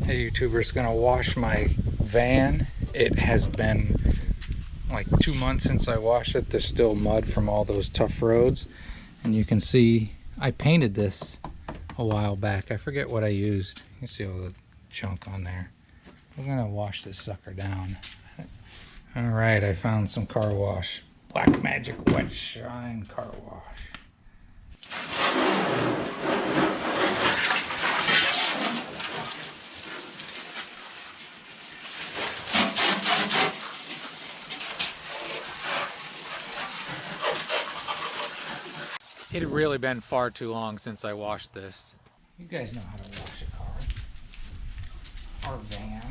Hey YouTubers, gonna wash my van. It has been like 2 months since I washed it. There's still mud from all those tough roads, and you can see I painted this a while back. I forget what I used. You can see all the junk on there. We're gonna wash this sucker down. All right, I found some car wash. Black Magic Wet Shine car wash. It had really been far too long since I washed this. You guys know how to wash a car. Our van.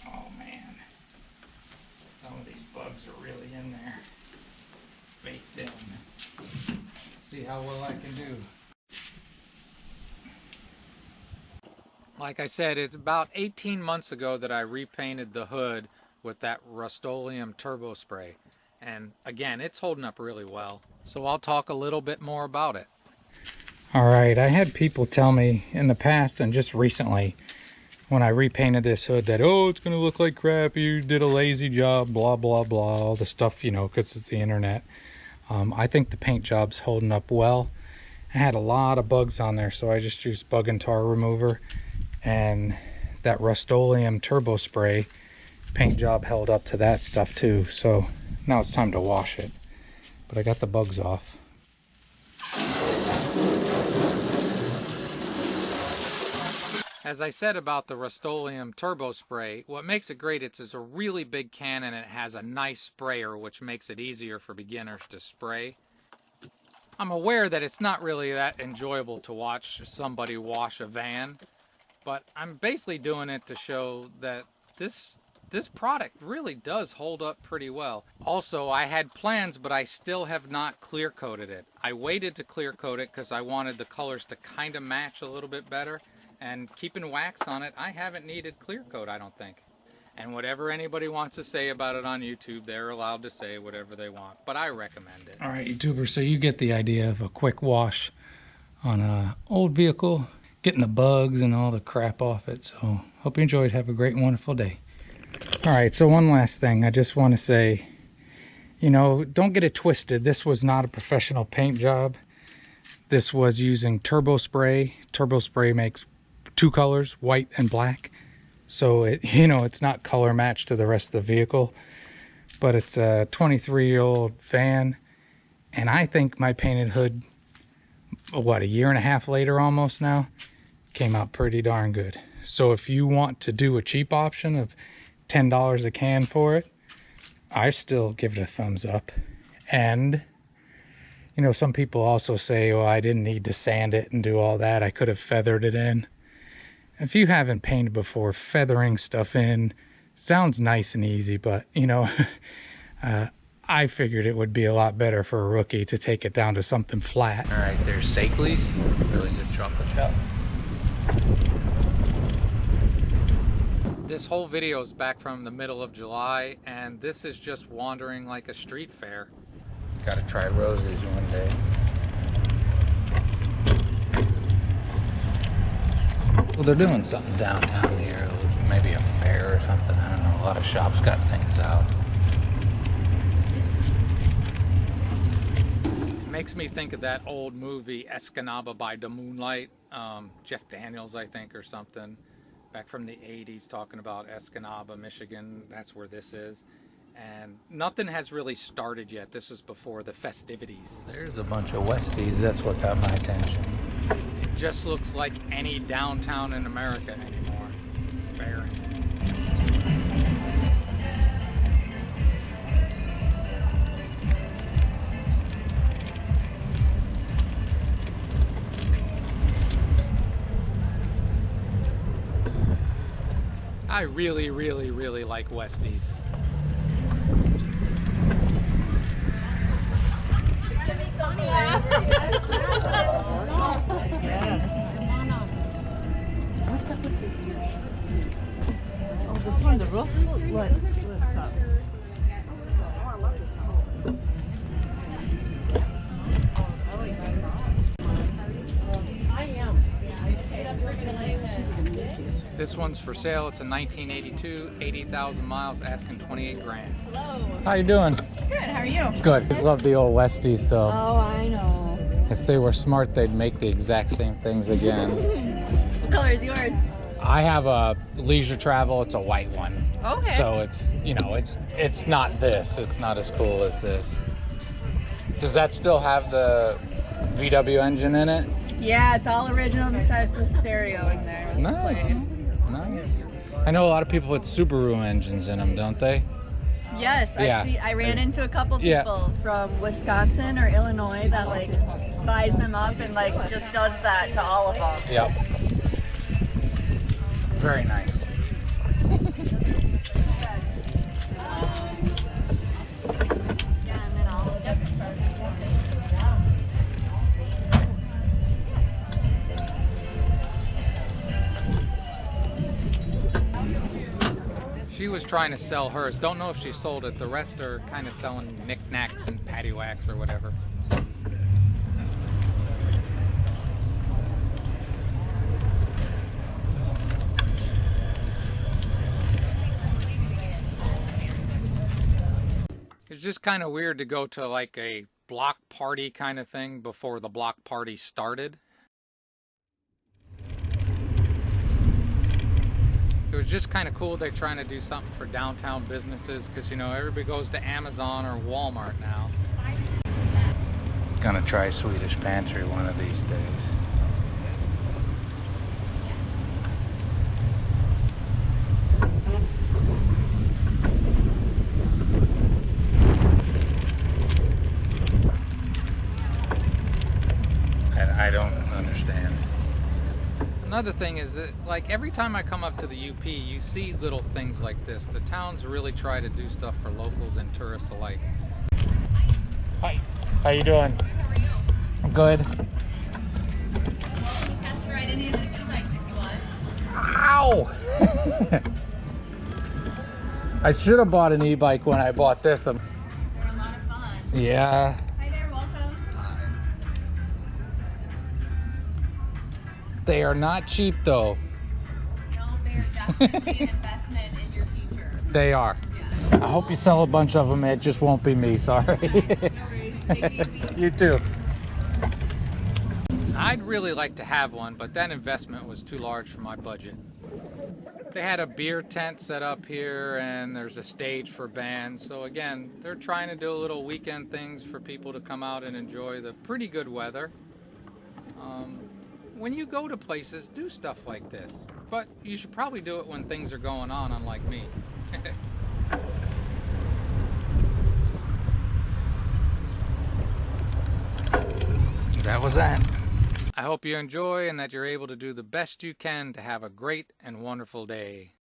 Oh man. Some of these bugs are really in there. Baked in. See how well I can do. Like I said, it's about 18 months ago that I repainted the hood with that Rustoleum Turbo Spray. And again, it's holding up really well. So I'll talk a little bit more about it. All right, I had people tell me in the past and just recently when I repainted this hood that, oh, it's gonna look like crap, you did a lazy job, blah, blah, blah, all the stuff, you know, because it's the internet. I think the paint job's holding up well. I had a lot of bugs on there, so I just used bug and tar remover, and that Rustoleum Turbo Spray paint job held up to that stuff too. So now it's time to wash it, but I got the bugs off. As I said about the Rustoleum Turbo Spray, what makes it great, it's a really big can and it has a nice sprayer, which makes it easier for beginners to spray. I'm aware that it's not really that enjoyable to watch somebody wash a van, but I'm basically doing it to show that this product really does hold up pretty well. Also, I had plans, but I still have not clear coated it. I waited to clear coat it because I wanted the colors to kind of match a little bit better. And keeping wax on it, I haven't needed clear coat, I don't think. And whatever anybody wants to say about it on YouTube, they're allowed to say whatever they want, but I recommend it. All right, YouTubers, so you get the idea of a quick wash on an old vehicle, getting the bugs and all the crap off it. So hope you enjoyed. Have a great and wonderful day. All right, so one last thing. I just want to say, you know, don't get it twisted. This was not a professional paint job. This was using Turbo Spray. Turbo Spray makes two colors, white and black. So it, you know, it's not color matched to the rest of the vehicle, but it's a 23-year-old van. And I think my painted hood, what, a year and a half later almost now, came out pretty darn good. So if you want to do a cheap option of $10 a can for it, I still give it a thumbs up. And you know, some people also say, oh, I didn't need to sand it and do all that, I could have feathered it in. If you haven't painted before, feathering stuff in sounds nice and easy, but you know, I figured it would be a lot better for a rookie to take it down to something flat. All right, there's Sakeley's, really good chocolate chip. This whole video is back from the middle of July, and this is just wandering like a street fair. Gotta try Rosie's one day. Well, they're doing something downtown here, maybe a fair or something, I don't know. A lot of shops got things out. Makes me think of that old movie, Escanaba by the Moonlight. Jeff Daniels, I think, or something. Back from the 80s, talking about Escanaba, Michigan. That's where this is. And nothing has really started yet. This is before the festivities. There's a bunch of Westies. That's what got my attention. It just looks like any downtown in America anymore. Barren. I really, really, really like Westies. On the roof? What's up? I am. This one's for sale. It's a 1982, 80,000 miles, asking 28 grand. Hello. How you doing? Good, how are you? Good. Just love the old Westies though. Oh, I know. If they were smart, they'd make the exact same things again. What color is yours? I have a leisure travel. It's a white one. Okay. So it's, you know, it's not this. It's not as cool as this. Does that still have the VW engine in it? Yeah, it's all original besides the stereo in there. It was Nice. replaced. Nice. I know a lot of people put Subaru engines in them, don't they? Yes, Yeah. I ran into a couple Yeah. people from Wisconsin or Illinois that like buys them up and like just does that to all of them. Yep. Very nice. Yeah, and then all of them. She was trying to sell hers. Don't know if she sold it. The rest are kind of selling knickknacks and paddywhacks or whatever. It's just kind of weird to go to like a block party kind of thing before the block party started. It was just kind of cool they're trying to do something for downtown businesses because, you know, everybody goes to Amazon or Walmart now. Gonna try Swedish Pantry one of these days. I don't understand. Another thing is that, like, every time I come up to the UP, you see little things like this. The towns really try to do stuff for locals and tourists alike. Hi. How you doing? Good. Ow! I should have bought an e-bike when I bought this. They're a lot of fun. Yeah. Hi there, welcome. They are not cheap though. No, they're definitely an investment in your future. They are. Yeah. I hope you sell a bunch of them. It just won't be me, sorry. No worries. Take it easy. You too. I'd really like to have one, but that investment was too large for my budget. They had a beer tent set up here and there's a stage for bands. So again, they're trying to do a little weekend things for people to come out and enjoy the pretty good weather. When you go to places, do stuff like this. But you should probably do it when things are going on, unlike me. That was that. I hope you enjoy and that you're able to do the best you can to have a great and wonderful day.